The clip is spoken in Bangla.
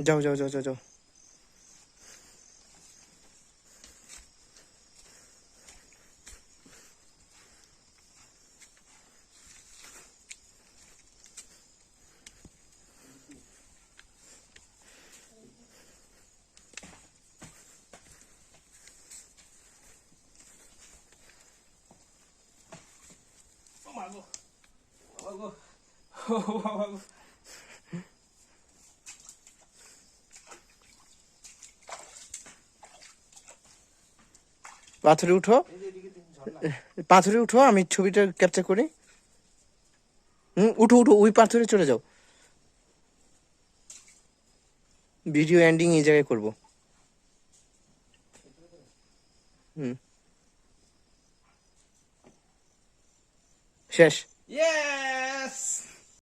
যাও যাও যাও যাও যাও। পাথরে উঠো, পাথরে উঠো, আমি ছবিটা ক্যাপচার করি। উঠো উঠো, ওই পাথরে চলে যাও। ভিডিও এন্ডিং এই জায়গায় করবো। শেষ। Yes!